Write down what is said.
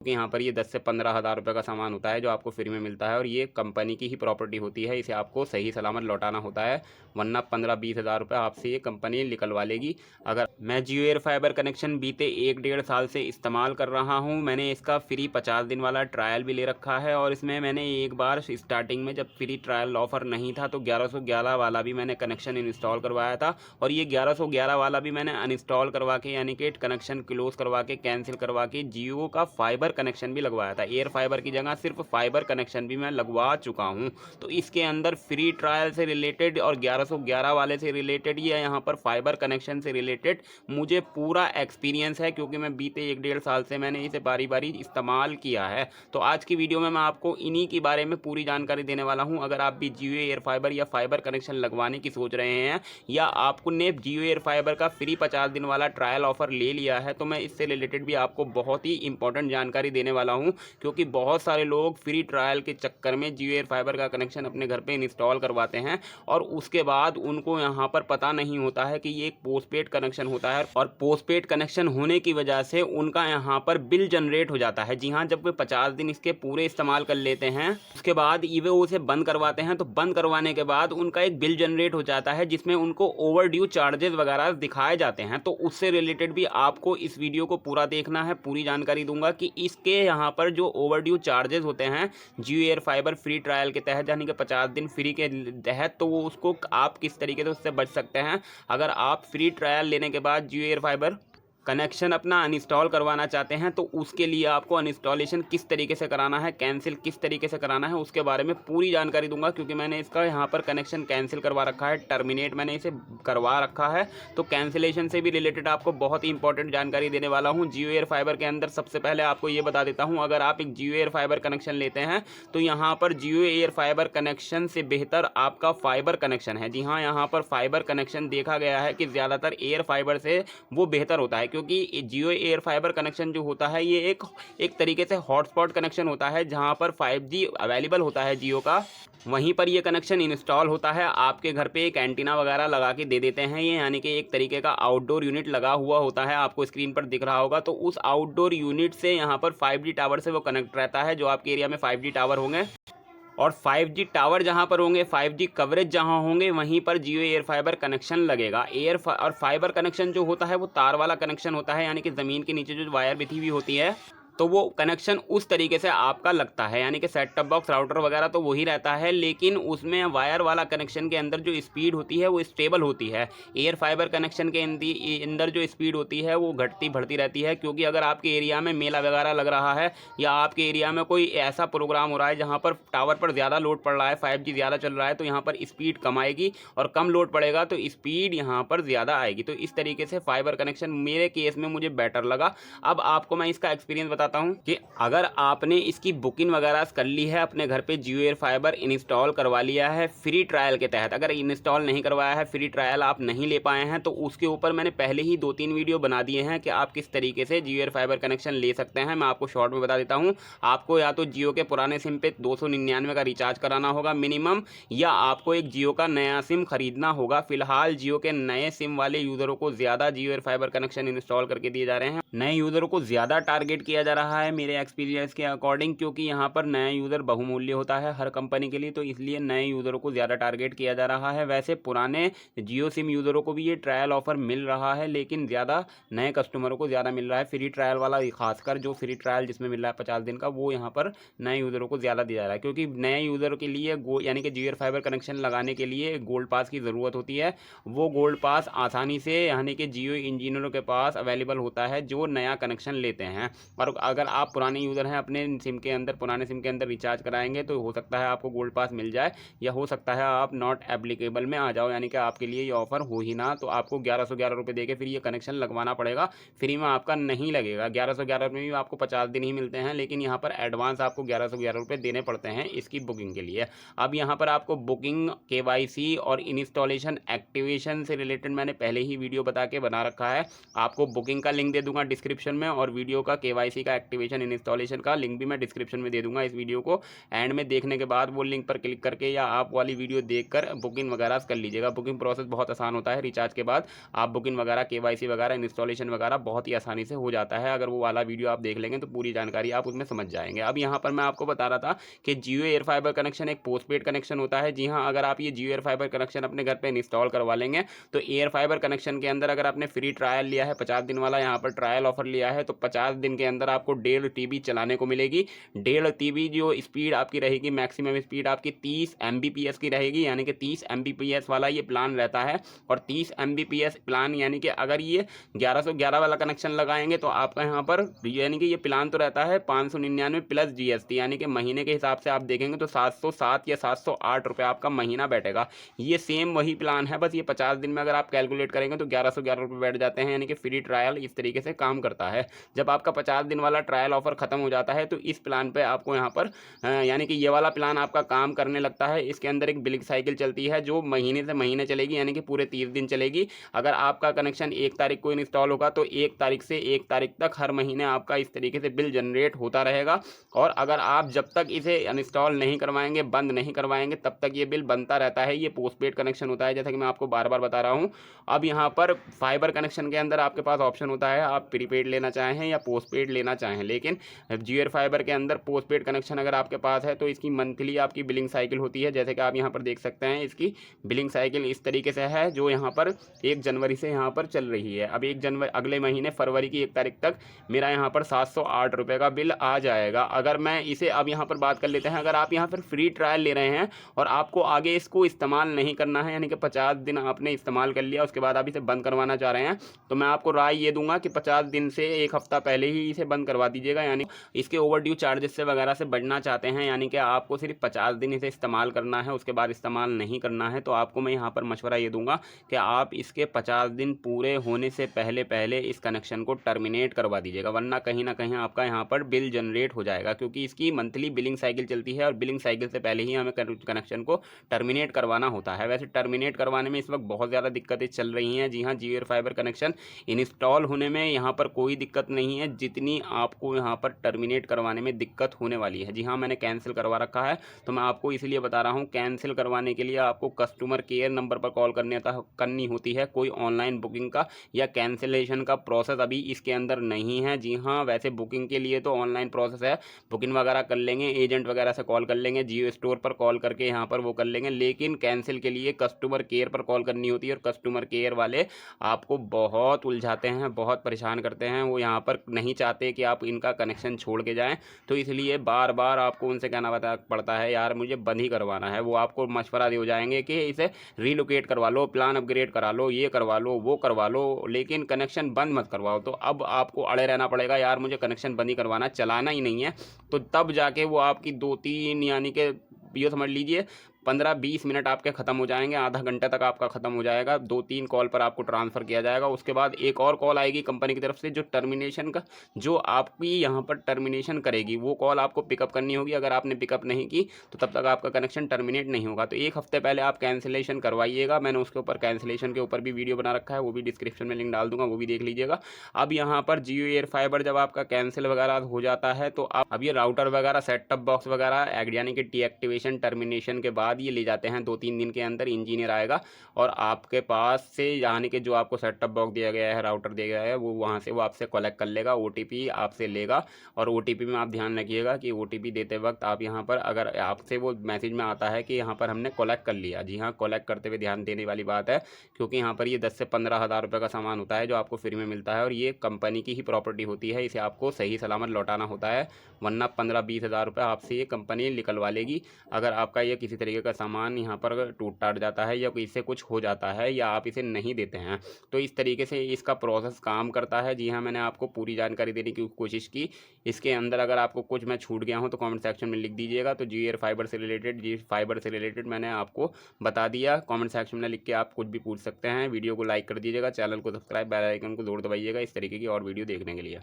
कि यहाँ पर ये 10 से 15 हज़ार रुपये का सामान होता है जो आपको फ्री में मिलता है और ये कंपनी की ही प्रॉपर्टी होती है, इसे आपको सही सलामत लौटाना होता है, वरना 15-20 हज़ार रुपये आपसे ये कंपनी निकलवा लेगी। अगर मैं जियो एयर फाइबर कनेक्शन बीते 1-1.5 साल से इस्तेमाल कर रहा हूँ। मैंने इसका फ्री 50 दिन वाला ट्रायल भी ले रखा है और इसमें मैंने एक बार स्टार्टिंग में जब फ्री ट्रायल ऑफर नहीं था तो 1111 वाला भी मैंने कनेक्शन इंस्टॉल करवाया था और ये 1111 वाला भी मैंने अनइंस्टॉल करवा के यानी कि कनेक्शन क्लोज करवा के कैंसिल करवा के जियो का फाइबर कनेक्शन भी लगवाया था। एयर फाइबर की जगह सिर्फ फाइबर कनेक्शन भी मैं लगवा चुका हूं। तो इसके अंदर फ्री ट्रायल से रिलेटेड और 1111 वाले से रिलेटेड या यहाँ पर फाइबर कनेक्शन से रिलेटेड मुझे पूरा एक्सपीरियंस है, क्योंकि मैं बीते 1-1.5 साल से मैंने इसे बारी बारी इस्तेमाल किया है। तो आज की वीडियो में मैं आपको इन्हीं के बारे में पूरी जानकारी देने वाला हूँ। अगर आप भी जियो एयर फाइबर या फाइबर कनेक्शन लगवाने की सोच रहे हैं या आपने जियो एयर फाइबर का फ्री 50 दिन वाला ट्रायल ऑफर ले लिया है, तो मैं इससे रिलेटेड भी आपको बहुत ही इंपॉर्टेंट जानकारी देने वाला हूं, क्योंकि बहुत सारे लोग फ्री ट्रायल के चक्कर में जियो एयर फाइबर का कनेक्शन अपने घर पे इंस्टॉल करवाते हैं और उसके बाद उनको यहां पर पता नहीं होता है कि ये एक पोस्टपेड कनेक्शन होता है और पोस्टपेड कनेक्शन होने की वजह से उनका यहां पर बिल जनरेट हो जाता है। जी हां, जब वे 50 दिन इसके पूरे इस्तेमाल कर लेते हैं उसके बाद वे उसे बंद करवाते हैं, तो बंद करवाने के बाद उनका एक बिल जनरेट हो जाता है जिसमें उनको ओवर ड्यू चार्जेस वगैरह दिखाए जाते हैं। तो उससे रिलेटेड भी आपको इस वीडियो को पूरा देखना है, पूरी जानकारी दूंगा कि इसके यहाँ पर जो ओवरड्यू चार्जेस होते हैं जियो एयर फाइबर फ्री ट्रायल के तहत यानी कि 50 दिन फ्री के तहत, तो वो उसको आप किस तरीके से उससे बच सकते हैं। अगर आप फ्री ट्रायल लेने के बाद जियो एयर फाइबर कनेक्शन अपना अनइंस्टॉल करवाना चाहते हैं तो उसके लिए आपको अनइंस्टॉलेशन किस तरीके से कराना है, कैंसिल किस तरीके से कराना है, उसके बारे में पूरी जानकारी दूंगा, क्योंकि मैंने इसका यहाँ पर कनेक्शन कैंसिल करवा रखा है, टर्मिनेट मैंने इसे करवा रखा है। तो कैंसिलेशन से भी रिलेटेड आपको बहुत ही इंपॉर्टेंट जानकारी देने वाला हूँ। जियो एयर फाइबर के अंदर सबसे पहले आपको ये बता देता हूँ, अगर आप एक जियो एयर फाइबर कनेक्शन लेते हैं तो यहाँ पर जियो एयर फाइबर कनेक्शन से बेहतर आपका फाइबर कनेक्शन है। जी हाँ, यहाँ पर फाइबर कनेक्शन देखा गया है कि ज़्यादातर एयर फाइबर से वो बेहतर होता है, क्योंकि जियो एयर फाइबर कनेक्शन जो होता है ये एक तरीके से हॉटस्पॉट कनेक्शन होता है जहां पर 5G अवेलेबल होता है जियो का, वहीं पर ये कनेक्शन इंस्टॉल होता है। आपके घर पे एक एंटीना वगैरह लगा के दे देते हैं ये, यानी कि एक तरीके का आउटडोर यूनिट लगा हुआ होता है, आपको स्क्रीन पर दिख रहा होगा। तो उस आउटडोर यूनिट से यहाँ पर 5G टावर से वो कनेक्ट रहता है, जो आपके एरिया में 5G टावर होंगे और 5G टावर जहां पर होंगे, 5G कवरेज जहां होंगे, वहीं पर जियो एयर फाइबर कनेक्शन लगेगा। और फाइबर कनेक्शन जो होता है वो तार वाला कनेक्शन होता है, यानी कि ज़मीन के नीचे जो वायर बिछी हुई होती है तो वो कनेक्शन उस तरीके से आपका लगता है, यानी कि सेट टॉप बॉक्स राउटर वगैरह तो वही रहता है, लेकिन उसमें वायर वाला कनेक्शन के अंदर जो स्पीड होती है वो स्टेबल होती है। एयर फाइबर कनेक्शन के अंदर जो स्पीड होती है वो घटती बढ़ती रहती है, क्योंकि अगर आपके एरिया में मेला वगैरह लग रहा है या आपके एरिया में कोई ऐसा प्रोग्राम हो रहा है जहाँ पर टावर पर ज़्यादा लोड पड़ रहा है, 5G ज़्यादा चल रहा है, तो यहाँ पर स्पीड कम आएगी और कम लोड पड़ेगा तो स्पीड यहाँ पर ज़्यादा आएगी। तो इस तरीके से फाइबर कनेक्शन मेरे केस में मुझे बेटर लगा। अब आपको मैं इसका एक्सपीरियंस बताता हूं कि अगर आपने इसकी बुकिंग वगैरह कर ली है, अपने घर पे जियो एयर फाइबर इंस्टॉल करवा लिया है फ्री ट्रायल के तहत, अगर इंस्टॉल नहीं करवाया है, फ्री ट्रायल आप नहीं ले पाए हैं, तो उसके ऊपर मैंने पहले ही 2-3 वीडियो बना दिए हैं कि आप किस तरीके से जियो एयर फाइबर कनेक्शन ले सकते हैं। मैं आपको शॉर्ट में बता देता हूँ। आपको या तो जियो के पुराने सिम पे 299 का रिचार्ज कराना होगा मिनिमम, या आपको एक जियो का नया सिम खरीदना होगा। फिलहाल जियो के नए सिम वाले यूजरों को ज़्यादा जियो एयर फाइबर कनेक्शन इंस्टॉल करके दिए जा रहे हैं, नए यूजरों को ज़्यादा टारगेट किया जा रहा है मेरे एक्सपीरियंस के अकॉर्डिंग, क्योंकि यहाँ पर नया यूज़र बहुमूल्य होता है हर कंपनी के लिए, तो इसलिए नए यूज़रों को ज़्यादा टारगेट किया जा रहा है। वैसे पुराने जियो सिम यूज़रों को भी ये ट्रायल ऑफर मिल रहा है, लेकिन ज़्यादा नए कस्टमरों को ज़्यादा मिल रहा है। फ्री ट्रायल वाला खासकर जो फ्री ट्रायल जिसमें मिल रहा है 50 दिन का, वो यहाँ पर नए यूज़रों को ज़्यादा दिया जा रहा है, क्योंकि नए यूज़रों के लिए यानी कि जियो एयर फाइबर कनेक्शन लगाने के लिए गोल्ड पास की ज़रूरत होती है। वो गोल्ड पास आसानी से यानी कि जियो इंजीनियरों के पास अवेलेबल होता है जो नया कनेक्शन लेते हैं। और अगर आप पुराने यूज़र हैं, अपने सिम के अंदर पुराने सिम के अंदर रिचार्ज कराएंगे, तो हो सकता है आपको गोल्ड पास मिल जाए, या हो सकता है आप नॉट एप्लीकेबल में आ जाओ, यानी कि आपके लिए ये ऑफर हो ही ना, तो आपको 1111 रुपये दे के फिर ये कनेक्शन लगवाना पड़ेगा। फ्री में आपका नहीं लगेगा। 1111 में भी आपको 50 दिन ही मिलते हैं, लेकिन यहाँ पर एडवांस आपको 1111 रुपये देने पड़ते हैं इसकी बुकिंग के लिए। अब यहाँ पर आपको बुकिंग, KYC और इंस्टॉलेशन एक्टिवेशन से रिलेटेड मैंने पहले ही वीडियो बना रखा है। आपको बुकिंग का लिंक दे दूंगा डिस्क्रिप्शन में और वीडियो का KYC का का एक्टिवेशन इंस्टॉलेशन का लिंक भी मैं डिस्क्रिप्शन में दे दूंगा। इस वीडियो को एंड में देखने के बाद वो लिंक पर क्लिक करके या आप वाली वीडियो देखकर बुकिंग वगैरह कर लीजिएगा। बुकिंग प्रोसेस बहुत आसान होता है। रिचार्ज के बाद आप बुकिंग वगैरह, केवाईसी वगैरह, इंस्टॉलेशन वगैरह बहुत ही आसानी से हो जाता है। अगर वो वाला वीडियो आप देख लेंगे तो पूरी जानकारी आप उसमें समझ जाएंगे। अब यहाँ पर मैं आपको बता रहा था कि जियो एयर फाइबर कनेक्शन एक पोस्टपेड कनेक्शन होता है। जी हाँ, अगर आप ये जियो एयर फाइबर कनेक्शन अपने घर पे इंस्टॉल करवा लेंगे तो एयर फाइबर कनेक्शन के अंदर अगर आपने फ्री ट्रायल लिया है, 50 दिन वाला यहाँ पर ट्रायल ऑफर लिया है, तो 50 दिन के अंदर आपको 1.5 TB चलाने को मिलेगी। 1.5 TB जो स्पीड आपकी रहेगी, मैक्सिमम स्पीड आपकी 30 Mbps की रहेगी, यानी कि 30 Mbps वाला ये प्लान रहता है। और 30 Mbps प्लान यानी कि अगर ये 1111 वाला कनेक्शन लगाएंगे तो आपका यहाँ पर यानी कि ये प्लान तो रहता है 599 प्लस GST, यानी कि महीने के हिसाब से आप देखेंगे तो 707 या 708 रुपये आपका महीना बैठेगा। ये सेम वही प्लान है, बस ये 50 दिन में अगर आप कैलकुलेट करेंगे तो 1111 रुपये बैठ जाते हैं, यानी कि फ्री ट्रायल इस तरीके से काम करता है। जब आपका 50 दिन वाला ट्रायल ऑफर खत्म हो जाता है तो इस प्लान पे आपको यहाँ पर यानी कि ये वाला प्लान आपका काम करने लगता है। इसके अंदर एक बिलिंग साइकिल चलती है जो महीने से महीने चलेगी, यानी कि पूरे 30 दिन चलेगी। अगर आपका कनेक्शन 1 तारीख को इंस्टॉल होगा तो 1 तारीख से 1 तारीख तक हर महीने आपका इस तरीके से बिल जनरेट होता रहेगा। और अगर आप जब तक इसे इंस्टॉल नहीं करवाएंगे, बंद नहीं करवाएंगे, तब तक ये बिल बनता रहता है। ये पोस्टपेड कनेक्शन होता है, जैसा कि मैं आपको बार बार बता रहा हूँ। अब यहाँ पर फाइबर कनेक्शन के अंदर आपके पास ऑप्शन होता है, आप प्रीपेड लेना चाहें या पोस्टपेड लेना चाहें। लेकिन जियो एयर फाइबर के अंदर पोस्टपेड कनेक्शन अगर आपके पास है तो इसकी मंथली आपकी बिलिंग साइकिल होती है। जैसे कि आप यहाँ पर देख सकते हैं, इसकी बिलिंग साइकिल इस तरीके से है जो यहाँ पर 1 जनवरी से यहाँ पर चल रही है। अब 1 जनवरी अगले महीने फरवरी की 1 तारीख तक मेरा यहाँ पर 708 रुपये का बिल आ जाएगा। अगर मैं इसे अब यहाँ पर बात कर लेते हैं, अगर आप यहाँ पर फ्री ट्रायल ले रहे हैं और आपको आगे इसको इस्तेमाल नहीं करना है, यानी कि 50 दिन आपने इस्तेमाल कर लिया, उसके बाद आप इसे बंद करवाना चाह रहे हैं, तो मैं आपको राय ये दूंगा कि 50 दिन से 1 हफ्ता पहले ही इसे बंद करवा दीजिएगा। यानी इसके ओवरड्यू चार्जेस से वगैरह से बचना चाहते हैं, यानी कि आपको सिर्फ 50 दिन इसे इस्तेमाल करना है, उसके बाद इस्तेमाल नहीं करना है, तो आपको मैं यहाँ पर मशवरा ये दूंगा कि आप इसके 50 दिन पूरे होने से पहले पहले इस कनेक्शन को टर्मिनेट करवा दीजिएगा, वरना कहीं ना कहीं आपका यहाँ पर बिल जनरेट हो जाएगा। क्योंकि इसकी मंथली बिलिंग साइकिल चलती है और बिलिंग साइकिल से पहले ही हमें कनेक्शन को टर्मिनेट करवाना होता है। वैसे टर्मिनेट करवाने में इस वक्त बहुत ज़्यादा दिक्कतें चल रही हैं। जी हाँ, जियो एयर फाइबर कनेक्शन इंस्टॉल होने में यहाँ पर कोई दिक्कत नहीं है जितनी आपको यहाँ पर टर्मिनेट करवाने में दिक्कत होने वाली है। जी हाँ, मैंने कैंसिल करवा रखा है, तो मैं आपको इसलिए बता रहा हूँ, कैंसिल करवाने के लिए आपको कस्टमर केयर नंबर पर कॉल करनी होती है। कोई ऑनलाइन बुकिंग का या कैंसिलेशन का प्रोसेस अभी इसके अंदर नहीं है। जी हाँ, वैसे बुकिंग के लिए तो ऑनलाइन प्रोसेस है, बुकिंग वगैरह कर लेंगे, एजेंट वगैरह से कॉल कर लेंगे, जियो स्टोर पर कॉल करके यहाँ पर वो कर लेंगे, लेकिन कैंसिल के लिए कस्टमर केयर पर कॉल करनी होती है। और कस्टमर केयर वाले आपको बहुत उलझाते हैं, बहुत परेशान करते हैं। वो यहाँ पर नहीं चाहते कि आप इनका कनेक्शन छोड़ के जाएं, तो इसलिए बार बार आपको उनसे कहना पड़ता है, यार मुझे बंद ही करवाना है। वो आपको मशवरा दे जाएंगे कि इसे रीलोकेट करवा लो, प्लान अपग्रेड करा लो, ये करवा लो, वो करवा लो, लेकिन कनेक्शन बंद मत करवाओ। तो अब आपको अड़े रहना पड़ेगा, यार मुझे कनेक्शन बंद ही करवाना, चलाना ही नहीं है। तो तब जाके वो आपकी 2-3 यानी कि ये समझ लीजिए 15-20 मिनट आपके ख़त्म हो जाएंगे, आधा घंटे तक आपका ख़त्म हो जाएगा। 2-3 कॉल पर आपको ट्रांसफ़र किया जाएगा। उसके बाद एक और कॉल आएगी कंपनी की तरफ से जो टर्मिनेशन का, जो आपकी यहाँ पर टर्मिनेशन करेगी, वो कॉल आपको पिकअप करनी होगी। अगर आपने पिकअप नहीं की तो तब तक आपका कनेक्शन टर्मिनेट नहीं होगा। तो 1 हफ्ते पहले आप कैंसिलेशन करवाइएगा। मैंने उसके ऊपर कैंसिलेशन के ऊपर भी वीडियो बना रखा है, वो भी डिस्क्रिप्शन में लिंक डाल दूंगा, वो भी देख लीजिएगा। अब यहाँ पर जियो एयर फाइबर जब आपका कैंसिल वगैरह हो जाता है तो आप अब ये राउटर वगैरह, सेट टॉप बॉक्स वगैरह यानी कि डीएक्टिवेशन टर्मिनेशन के बाद ये ले जाते हैं। 2-3 दिन के अंदर इंजीनियर आएगा और आपके पास से यानी कि जो आपको सेट टॉप बॉक्स दिया गया है, राउटर दिया गया है, वो वहाँ से वो आपसे कलेक्ट कर लेगा, OTP आपसे लेगा। और OTP में आप ध्यान रखिएगा कि OTP देते वक्त आप यहाँ पर, अगर आपसे वो मैसेज में आता है कि यहाँ पर हमने कलेक्ट कर लिया, जी हाँ, कलेक्ट करते हुए ध्यान देने वाली बात है, क्योंकि यहाँ पर ये 10 से 15 हज़ार रुपये का सामान होता है जो आपको फ्री में मिलता है और ये कंपनी की ही प्रॉपर्टी होती है। इसे आपको सही सलामत लौटाना होता है, वरना 15-20 हज़ार रुपये आपसे ये कंपनी निकलवा लेगी। अगर आपका ये किसी तरीके का सामान यहाँ पर टूट टाट जाता है या इससे कुछ हो जाता है या आप इसे नहीं देते हैं, तो इस तरीके से इसका प्रोसेस काम करता है। जी हाँ, मैंने आपको पूरी जानकारी देने की कोशिश की। इसके अंदर अगर आपको कुछ मैं छूट गया हूँ तो कमेंट सेक्शन में लिख दीजिएगा। तो जियो एयर फाइबर से रिलेटेड मैंने आपको बता दिया। कमेंट सेक्शन में लिख के आप कुछ भी पूछ सकते हैं। वीडियो को लाइक कर दीजिएगा, चैनल को सब्सक्राइब, बेल आइकन को जरूर दबाइएगा इस तरीके की और वीडियो देखने के लिए।